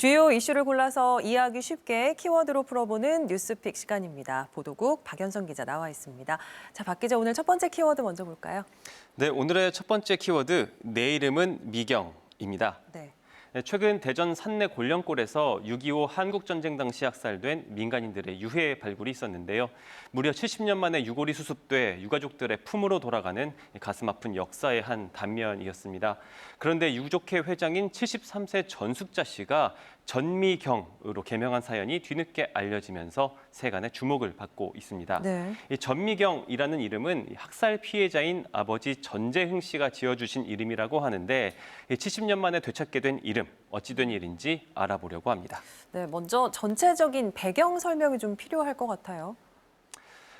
주요 이슈를 골라서 이해하기 쉽게 키워드로 풀어보는 뉴스픽 시간입니다. 보도국 박연성 기자 나와 있습니다. 자, 박 기자 오늘 첫 번째 키워드 먼저 볼까요? 네, 오늘의 첫 번째 키워드 내 이름은 미경입니다. 네. 최근 대전 산내 곤령골에서 6.25 한국전쟁 당시 학살된 민간인들의 유해 발굴이 있었는데요. 무려 70년 만에 유골이 수습돼 유가족들의 품으로 돌아가는 가슴 아픈 역사의 한 단면이었습니다. 그런데 유족회 회장인 73세 전숙자 씨가 전미경으로 개명한 사연이 뒤늦게 알려지면서 세간의 주목을 받고 있습니다. 네. 이 전미경이라는 이름은 학살 피해자인 아버지 전재흥 씨가 지어주신 이름이라고 하는데 70년 만에 되찾게 된 이름, 어찌 된 일인지 알아보려고 합니다. 네, 먼저 전체적인 배경 설명이 좀 필요할 것 같아요.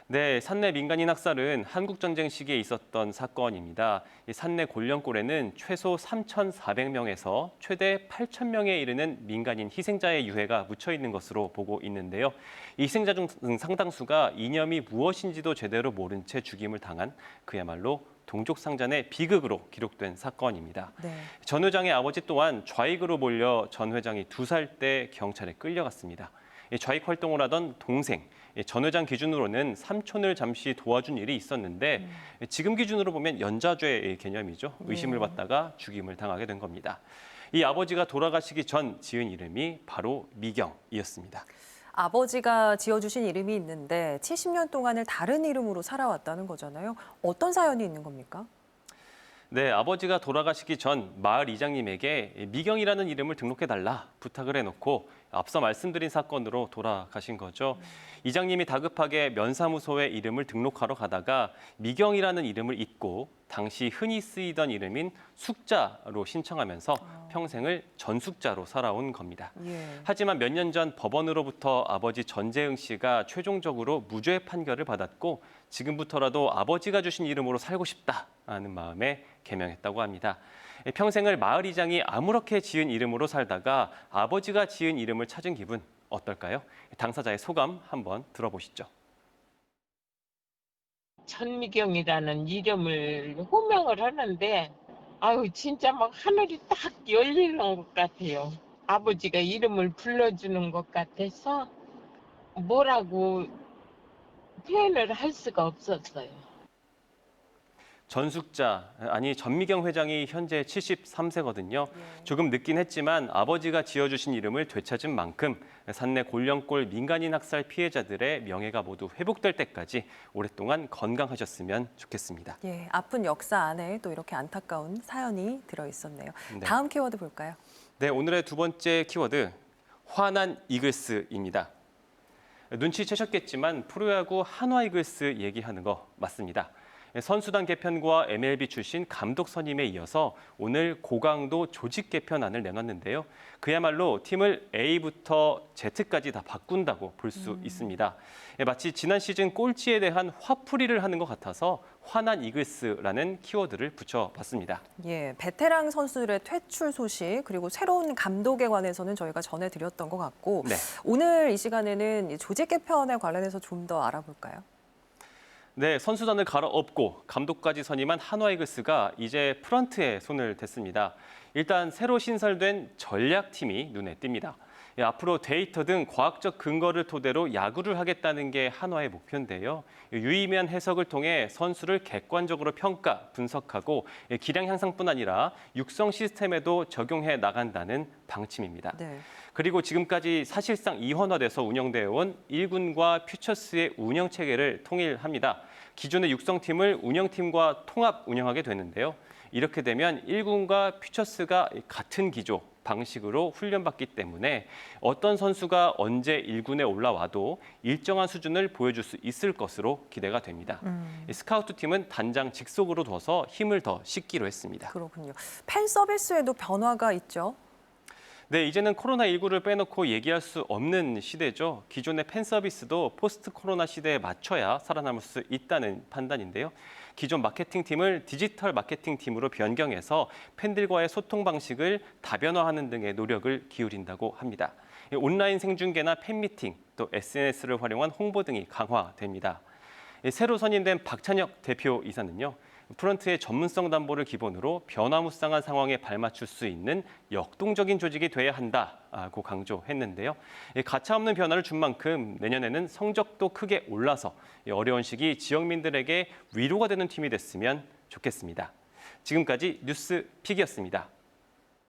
네, 산내 민간인 학살은 한국전쟁 시기에 있었던 사건입니다. 이 산내 곤령골에는 최소 3,400명에서 최대 8,000명에 이르는 민간인 희생자의 유해가 묻혀 있는 것으로 보고 있는데요. 이 희생자 중 상당수가 이념이 무엇인지도 제대로 모른 채 죽임을 당한 그야말로 동족상잔의 비극으로 기록된 사건입니다. 네. 전 회장의 아버지 또한 좌익으로 몰려 전 회장이 2살 때 경찰에 끌려갔습니다. 좌익 활동을 하던 동생, 전 회장 기준으로는 삼촌을 잠시 도와준 일이 있었는데 지금 기준으로 보면 연좌죄의 개념이죠. 의심을 받다가 죽임을 당하게 된 겁니다. 이 아버지가 돌아가시기 전 지은 이름이 바로 미경이었습니다. 아버지가 지어주신 이름이 있는데 70년 동안을 다른 이름으로 살아왔다는 거잖아요. 어떤 사연이 있는 겁니까? 네, 아버지가 돌아가시기 전 마을 이장님에게 미경이라는 이름을 등록해달라 부탁을 해놓고 앞서 말씀드린 사건으로 돌아가신 거죠. 이장님이 다급하게 면사무소에 이름을 등록하러 가다가 미경이라는 이름을 잊고 당시 흔히 쓰이던 이름인 숙자로 신청하면서 평생을 전숙자로 살아온 겁니다. 예. 하지만 몇 년 전 법원으로부터 아버지 전재흥 씨가 최종적으로 무죄 판결을 받았고 지금부터라도 아버지가 주신 이름으로 살고 싶다는 마음에 개명했다고 합니다. 평생을 마을 이장이 아무렇게 지은 이름으로 살다가 아버지가 지은 이름을 찾은 기분 어떨까요? 당사자의 소감 한번 들어보시죠. 전미경이라는 이름을 호명을 하는데 아유 진짜 막 하늘이 딱 열리는 것 같아요. 아버지가 이름을 불러주는 것 같아서 뭐라고 표현을 할 수가 없었어요. 전숙자, 아니 전미경 회장이 현재 73세거든요. 조금 늦긴 했지만 아버지가 지어주신 이름을 되찾은 만큼 산내 곤령골 민간인 학살 피해자들의 명예가 모두 회복될 때까지 오랫동안 건강하셨으면 좋겠습니다. 예, 아픈 역사 안에 또 이렇게 안타까운 사연이 들어있었네요. 네. 다음 키워드 볼까요? 네, 오늘의 두 번째 키워드, 화난 이글스입니다. 눈치채셨겠지만 프로야구 한화 이글스 얘기하는 거 맞습니다. 선수단 개편과 MLB 출신 감독 선임에 이어서 오늘 고강도 조직 개편안을 내놨는데요. 그야말로 팀을 A부터 Z까지 다 바꾼다고 볼 수 있습니다. 마치 지난 시즌 꼴찌에 대한 화풀이를 하는 것 같아서 화난 이글스라는 키워드를 붙여봤습니다. 예, 베테랑 선수들의 퇴출 소식 그리고 새로운 감독에 관해서는 저희가 전해드렸던 것 같고 네. 오늘 이 시간에는 이 조직 개편에 관련해서 좀 더 알아볼까요? 네, 선수단을 갈아엎고 감독까지 선임한 한화 이글스가 이제 프런트에 손을 댔습니다. 일단 새로 신설된 전략팀이 눈에 띕니다. 앞으로 데이터 등 과학적 근거를 토대로 야구를 하겠다는 게 한화의 목표인데요. 유의미한 해석을 통해 선수를 객관적으로 평가, 분석하고 기량 향상뿐 아니라 육성 시스템에도 적용해 나간다는 방침입니다. 네. 그리고 지금까지 사실상 이원화돼서 운영되어 온 1군과 퓨처스의 운영 체계를 통일합니다. 기존의 육성팀을 운영팀과 통합 운영하게 되는데요. 이렇게 되면 1군과 퓨처스가 같은 기조, 방식으로 훈련받기 때문에 어떤 선수가 언제 1군에 올라와도 일정한 수준을 보여줄 수 있을 것으로 기대가 됩니다. 스카우트 팀은 단장 직속으로 둬서 힘을 더 싣기로 했습니다. 그렇군요. 팬 서비스에도 변화가 있죠. 네, 이제는 코로나19를 빼놓고 얘기할 수 없는 시대죠. 기존의 팬 서비스도 포스트 코로나 시대에 맞춰야 살아남을 수 있다는 판단인데요. 기존 마케팅팀을 디지털 마케팅팀으로 변경해서 팬들과의 소통 방식을 다변화하는 등의 노력을 기울인다고 합니다. 온라인 생중계나 팬미팅, 또 SNS를 활용한 홍보 등이 강화됩니다. 새로 선임된 박찬혁 대표이사는요. 프런트의 전문성 담보를 기본으로 변화무쌍한 상황에 발맞출 수 있는 역동적인 조직이 돼야 한다고 강조했는데요. 가차없는 변화를 준 만큼 내년에는 성적도 크게 올라서 어려운 시기 지역민들에게 위로가 되는 팀이 됐으면 좋겠습니다. 지금까지 뉴스픽이었습니다.